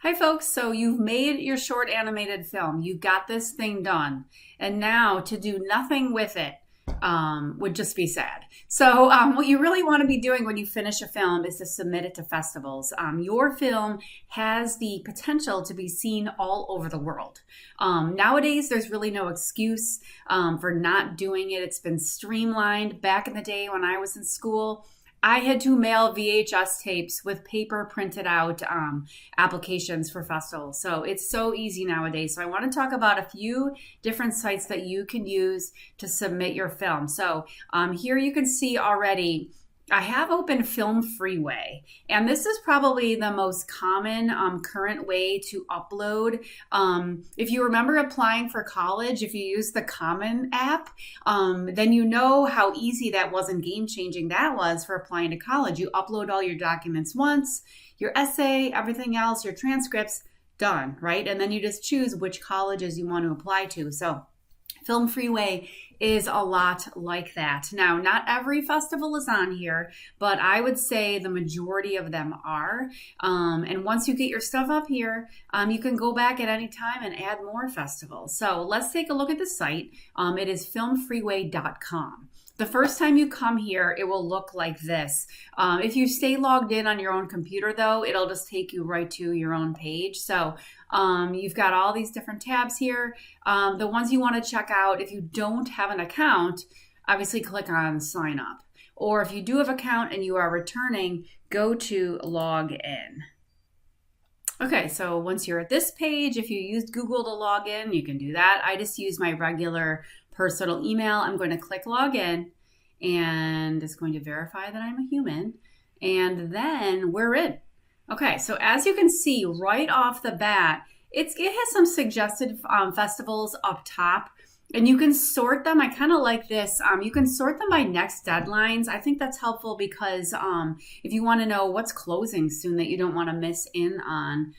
Hi, folks. So you've made your short animated film. You got this thing done. And now to do nothing with it would just be sad. So, what you really want to be doing when you finish a film is to submit it to festivals. Your film has the potential to be seen all over the world. Nowadays, there's really no excuse for not doing it. It's been streamlined. Back in the day when I was in school, I had to mail VHS tapes with paper printed out applications for festivals. So it's so easy nowadays. So I want to talk about a few different sites that you can use to submit your film. So here you can see already I have opened Film Freeway, and this is probably the most common current way to upload. If you remember applying for college, if you use the Common app, then you know how easy that was and game changing that was for applying to college. You upload all your documents once, your essay, everything else, your transcripts, done, right? And then you just choose which colleges you want to apply to. So Film Freeway is a lot like that. Now, not every festival is on here, but I would say the majority of them are. And once you get your stuff up here, you can go back at any time and add more festivals. So let's take a look at the site. It is filmfreeway.com. The first time you come here, it will look like this. If you stay logged in on your own computer, though, it'll just take you right to your own page. So you've got all these different tabs here. The ones you want to check out, if you don't have an account, obviously click on sign up. Or if you do have an account and you are returning, go to log in. Okay, so once you're at this page, if you used Google to log in, you can do that. I just use my regular personal email. I'm going to click log in, and it's going to verify that I'm a human, and then we're in. Okay, so as you can see right off the bat, it has some suggested festivals up top, and you can sort them. I kind of like this. You can sort them by next deadlines. I think that's helpful because if you want to know what's closing soon that you don't want to miss in on,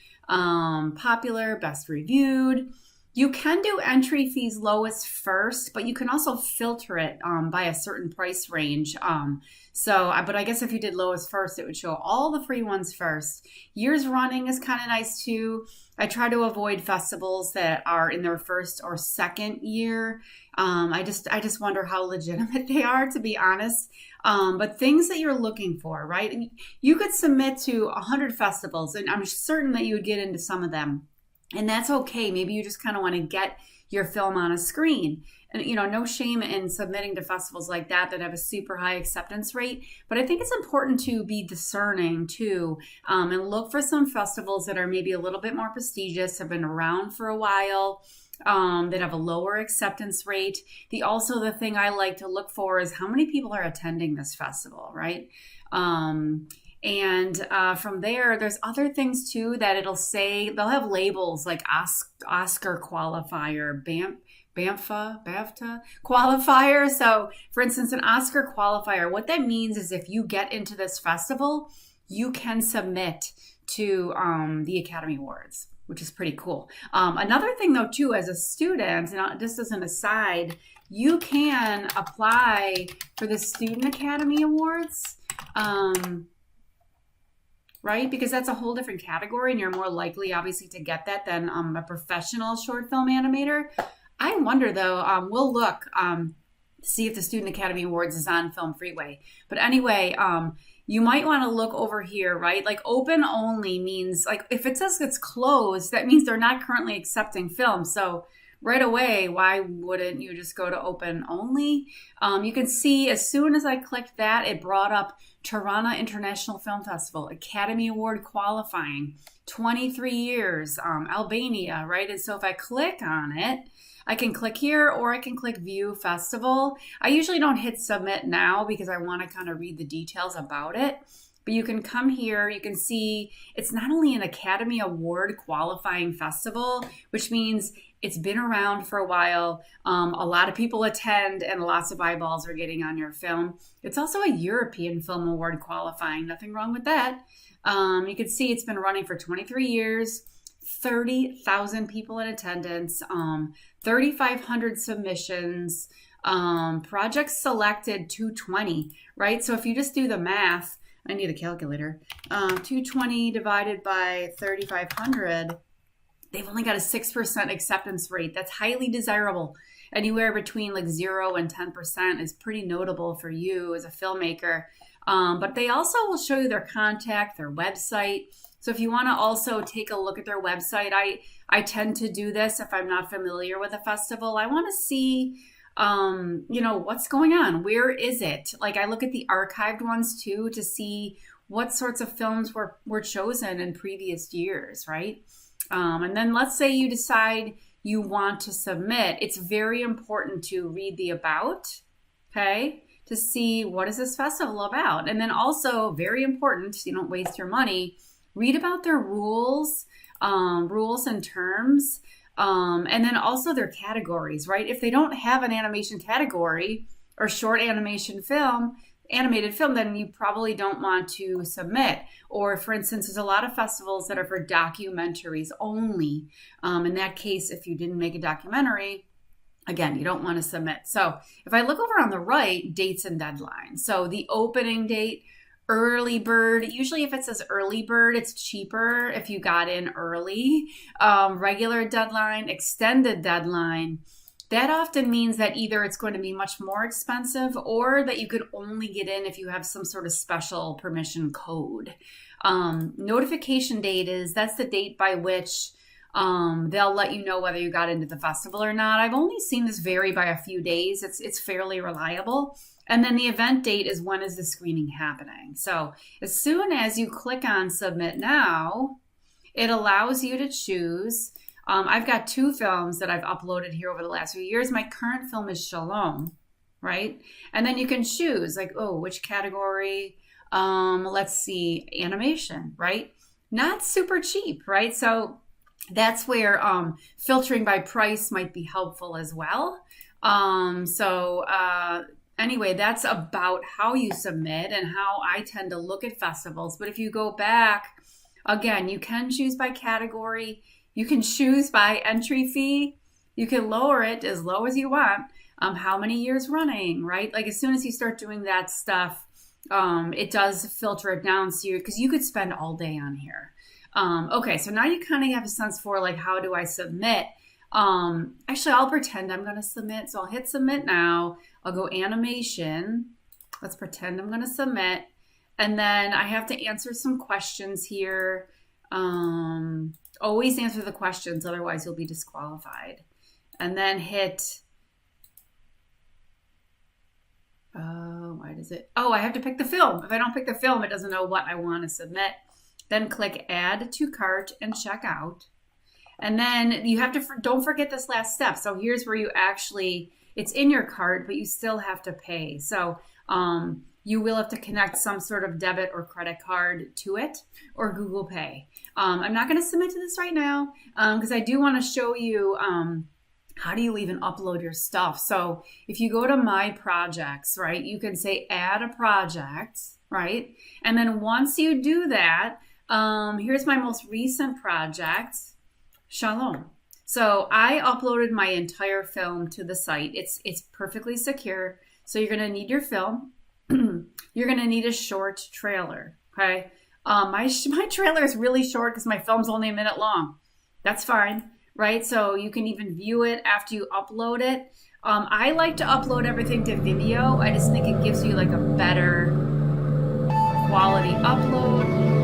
popular, best reviewed. You can do entry fees lowest first, but you can also filter it by a certain price range. But I guess if you did lowest first, it would show all the free ones first. Years running is kind of nice too. I try to avoid festivals that are in their first or second year. I just wonder how legitimate they are, to be honest. But things that you're looking for, right? And you could submit to 100 festivals, and I'm certain that you would get into some of them. And that's okay. Maybe you just kind of want to get your film on a screen. And, no shame in submitting to festivals like that have a super high acceptance rate. But I think it's important to be discerning too, and look for some festivals that are maybe a little bit more prestigious, have been around for a while, that have a lower acceptance rate. The thing I like to look for is how many people are attending this festival, right? And from there, there's other things too that it'll say. They'll have labels like Oscar qualifier, BAFTA qualifier. So, for instance, an Oscar qualifier, what that means is if you get into this festival, you can submit to the Academy Awards, which is pretty cool. Another thing, though, too, as a student, and just as an aside, you can apply for the Student Academy Awards. Right? Because that's a whole different category, and you're more likely, obviously, to get that than a professional short film animator. I wonder, though, we'll look see if the Student Academy Awards is on Film Freeway. But anyway, you might want to look over here, right? Like open only means, like if it says it's closed, that means they're not currently accepting films. So right away, why wouldn't you just go to open only? You can see as soon as I clicked that, it brought up Tirana International Film Festival, Academy Award qualifying, 23 years, Albania, right? And so if I click on it, I can click here or I can click View Festival. I usually don't hit Submit now because I want to kind of read the details about it. But you can come here, you can see it's not only an Academy Award qualifying festival, which means it's been around for a while. A lot of people attend and lots of eyeballs are getting on your film. It's also a European Film Award qualifying. Nothing wrong with that. You can see it's been running for 23 years, 30,000 people in attendance, 3,500 submissions, projects selected 220, right? So if you just do the math, I need a calculator. 220 divided by 3,500. They've only got a 6% acceptance rate. That's highly desirable. Anywhere between like 0 and 10% is pretty notable for you as a filmmaker. But they also will show you their contact, their website. So if you want to also take a look at their website, I tend to do this if I'm not familiar with a festival. I want to see, what's going on. Where is it? Like I look at the archived ones too to see what sorts of films were chosen in previous years, right? And then let's say you decide you want to submit. It's very important to read the about, okay, to see what is this festival about. And then also very important, so you don't waste your money, read about their rules and terms, and then also their categories, right? If they don't have an animation category or short animated film, then you probably don't want to submit. Or for instance, there's a lot of festivals that are for documentaries only. In that case, if you didn't make a documentary, again, you don't want to submit. So if I look over on the right, dates and deadlines. So the opening date, early bird. Usually if it says early bird, it's cheaper if you got in early. Regular deadline, extended deadline. That often means that either it's going to be much more expensive or that you could only get in if you have some sort of special permission code. Notification date that's the date by which they'll let you know whether you got into the festival or not. I've only seen this vary by a few days. It's fairly reliable. And then the event date is when is the screening happening. So as soon as you click on Submit Now, it allows you to choose. I've got 2 films that I've uploaded here over the last few years. My current film is Shalom, right? And then you can choose like, which category? Let's see, animation, right? Not super cheap, right? So that's where filtering by price might be helpful as well. Anyway, that's about how you submit and how I tend to look at festivals. But if you go back, again, you can choose by category. You can choose by entry fee. You can lower it as low as you want. How many years running, right? Like as soon as you start doing that stuff, it does filter it down so because you could spend all day on here. Okay, so now you kind of have a sense for like, how do I submit? Actually, I'll pretend I'm going to submit. So I'll hit submit now. I'll go animation. Let's pretend I'm going to submit. And then I have to answer some questions here. Always answer the questions, otherwise you'll be disqualified. And then hit, I have to pick the film. If I don't pick the film, it doesn't know what I want to submit. Then click add to cart and check out. And then you have to, don't forget this last step. So here's where you actually, it's in your cart, but you still have to pay. So you will have to connect some sort of debit or credit card to it or Google Pay. I'm not going to submit to this right now because I do want to show you how do you even upload your stuff. So if you go to My Projects, right, you can say add a project, right? And then once you do that, here's my most recent project, Shalom. So I uploaded my entire film to the site. It's perfectly secure. So you're going to need your film. You're going to need a short trailer, okay? My trailer is really short because my film's only a minute long. That's fine, right? So you can even view it after you upload it. I like to upload everything to Vimeo. I just think it gives you like a better quality upload.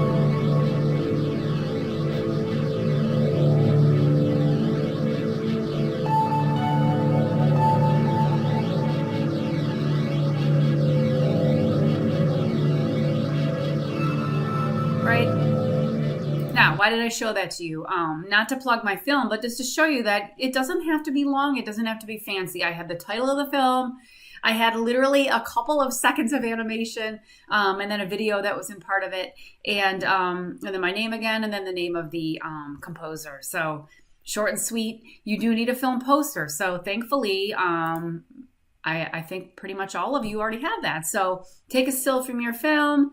Why did I show that to you? Not to plug my film, but just to show you that it doesn't have to be long. It doesn't have to be fancy. I had the title of the film. I had literally a couple of seconds of animation and then a video that was in part of it. And then my name again, and then the name of the composer. So short and sweet. You do need a film poster. So thankfully, I think pretty much all of you already have that. So take a still from your film.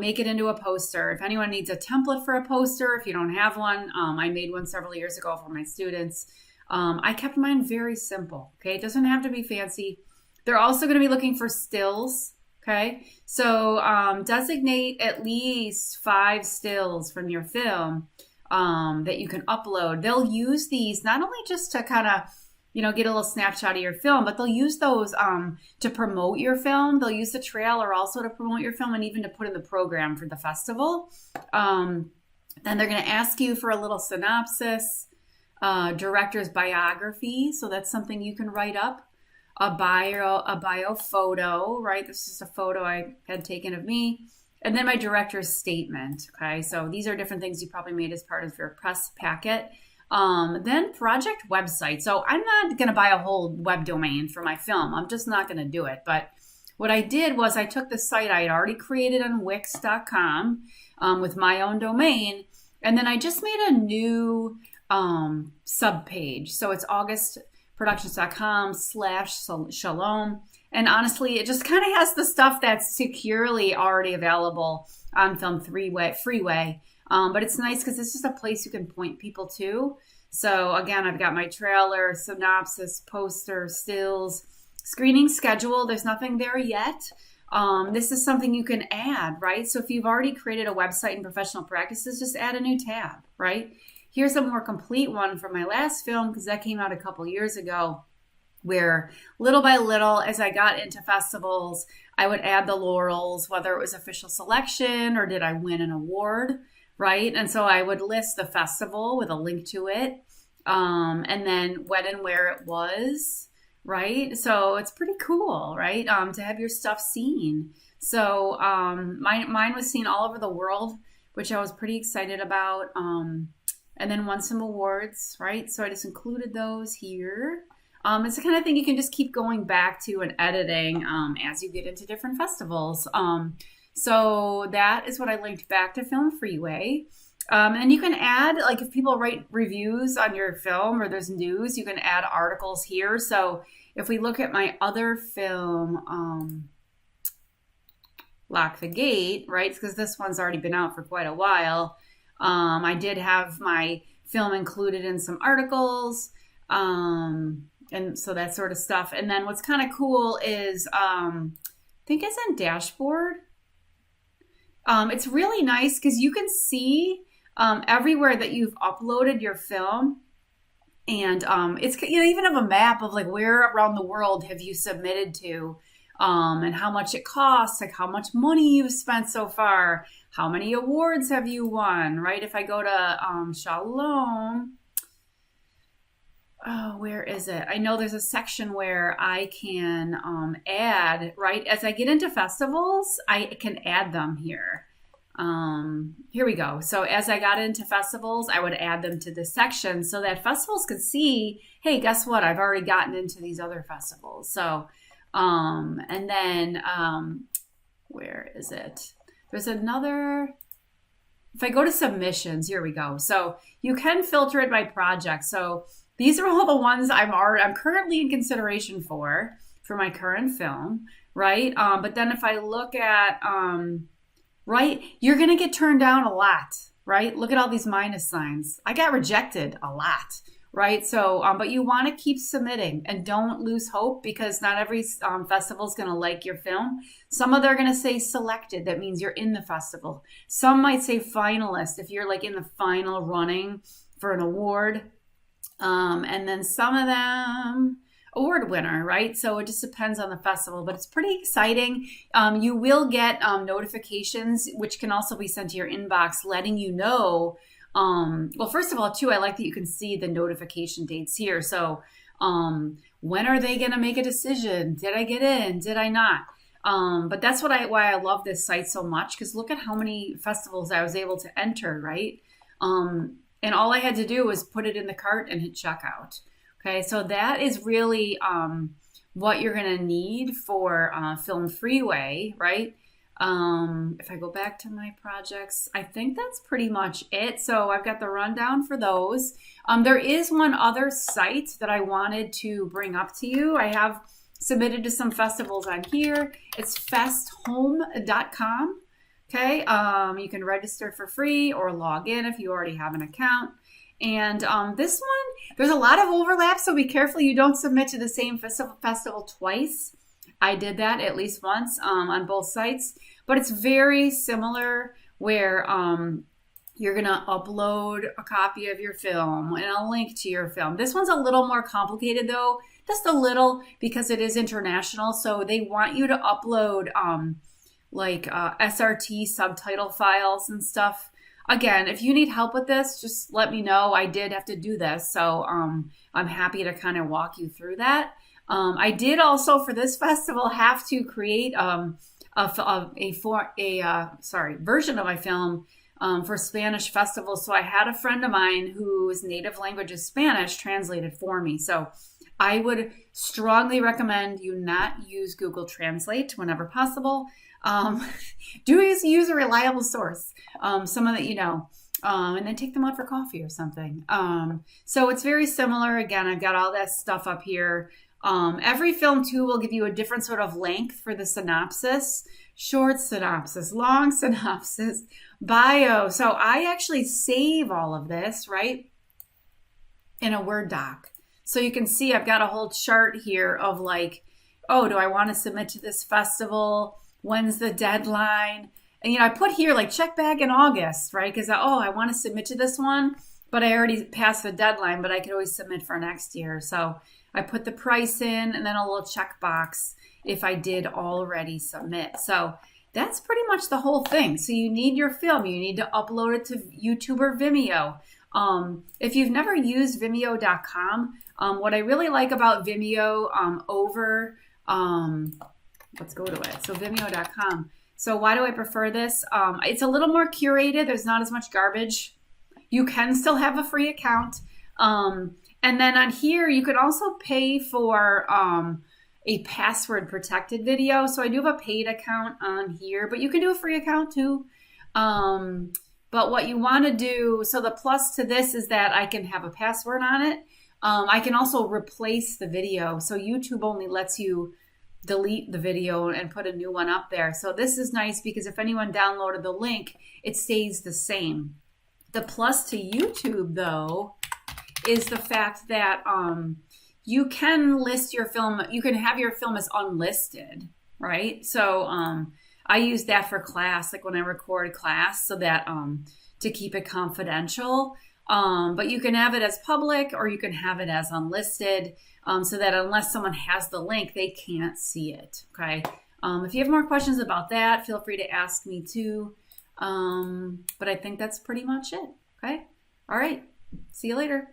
Make it into a poster. If anyone needs a template for a poster, if you don't have one, I made one several years ago for my students. I kept mine very simple. Okay, it doesn't have to be fancy. They're also going to be looking for stills. Okay, so designate at least 5 stills from your film that you can upload. They'll use these not only just to kind of, get a little snapshot of your film, but they'll use those to promote your film. They'll use the trailer also to promote your film and even to put in the program for the festival. Then they're going to ask you for a little synopsis, director's biography. So that's something you can write up. A bio photo, right? This is a photo I had taken of me. And then my director's statement. Okay, so these are different things you probably made as part of your press packet. Then project website. So I'm not going to buy a whole web domain for my film. I'm just not going to do it. But what I did was I took the site I had already created on Wix.com with my own domain, and then I just made a new sub page. So it's augustproductions.com/shalom. And honestly, it just kind of has the stuff that's securely already available on Film Freeway. But it's nice because it's just a place you can point people to. So again, I've got my trailer, synopsis, poster, stills, screening schedule. There's nothing there yet. This is something you can add, right? So if you've already created a website in professional practices, just add a new tab, right? Here's a more complete one from my last film because that came out a couple years ago, where little by little, as I got into festivals, I would add the laurels, whether it was official selection or did I win an award, right? And so I would list the festival with a link to it, and then when and where it was, right? So it's pretty cool, right? To have your stuff seen. So mine was seen all over the world, which I was pretty excited about. And then won some awards, right? So I just included those here. It's the kind of thing you can just keep going back to and editing as you get into different festivals. So that is what I linked back to Film Freeway. And you can add, like if people write reviews on your film or there's news, you can add articles here. So if we look at my other film, Lock the Gate, right? Because this one's already been out for quite a while. I did have my film included in some articles, and so that sort of stuff. And then what's kind of cool is, I think it's in Dashboard. It's really nice because you can see everywhere that you've uploaded your film. And it's, even have a map of like where around the world have you submitted to, and how much it costs, like how much money you've spent so far, how many awards have you won, right? If I go to Shalom, oh, where is it? I know there's a section where I can add, right? As I get into festivals, I can add them here. Here we go. So as I got into festivals, I would add them to this section so that festivals could see, hey, guess what? I've already gotten into these other festivals. So, and then, where is it? There's another, if I go to submissions, here we go. So you can filter it by project. So these are all the ones I'm currently in consideration for my current film, right? But then if I look at, right, you're going to get turned down a lot, right? Look at all these minus signs. I got rejected a lot, right? So, but you want to keep submitting and don't lose hope because not every festival is going to like your film. Some of them are going to say selected. That means you're in the festival. Some might say finalist if you're like in the final running for an award. And then some of them award winner, right? So it just depends on the festival, but it's pretty exciting. You will get notifications, which can also be sent to your inbox, letting you know. Well, first of all, too, I like that you can see the notification dates here. So when are they going to make a decision? Did I get in? Did I not? But that's why I love this site so much, because look at how many festivals I was able to enter, right? And all I had to do was put it in the cart and hit checkout. Okay, so that is really what you're going to need for Film Freeway, right? If I go back to my projects, I think that's pretty much it. So I've got the rundown for those. There is one other site that I wanted to bring up to you. I have submitted to some festivals on here. It's festhome.com. Okay, you can register for free or log in if you already have an account. And this one, there's a lot of overlap, so be careful you don't submit to the same festival twice. I did that at least once on both sites, but it's very similar where you're going to upload a copy of your film and a link to your film. This one's a little more complicated though, just a little, because it is international. So they want you to upload SRT subtitle files and stuff. Again, if you need help with this, just let me know. I did have to do this, so I'm happy to kind of walk you through that. I did also for this festival have to create version of my film for Spanish festival. So I had a friend of mine whose native language is Spanish translated for me. So I would strongly recommend you not use Google Translate whenever possible. Do use a reliable source, someone that you know, and then take them out for coffee or something. So it's very similar. Again, I've got all that stuff up here. Every film too will give you a different sort of length for the synopsis, short synopsis, long synopsis, bio. So I actually save all of this, right, in a Word doc. So you can see I've got a whole chart here of like, oh, do I want to submit to this festival? When's the deadline? And, I put here like check back in August, right? Because, I want to submit to this one, but I already passed the deadline, but I could always submit for next year. So I put the price in and then a little check box if I did already submit. So that's pretty much the whole thing. So you need your film. You need to upload it to YouTube or Vimeo. If you've never used Vimeo.com, what I really like about Vimeo let's go to it. So Vimeo.com. So why do I prefer this? It's a little more curated. There's not as much garbage. You can still have a free account. And then on here, you can also pay for a password protected video. So I do have a paid account on here, but you can do a free account too. But what you want to do, so the plus to this is that I can have a password on it. I can also replace the video. So YouTube only lets you delete the video and put a new one up there. So this is nice because if anyone downloaded the link, it stays the same. The plus to YouTube though is the fact that you can list your film, you can have your film as unlisted, right? So I use that for class, like when I record class, so that to keep it confidential. But you can have it as public or you can have it as unlisted, so that unless someone has the link, they can't see it, okay? If you have more questions about that, feel free to ask me too. But I think that's pretty much it, okay? All right, see you later.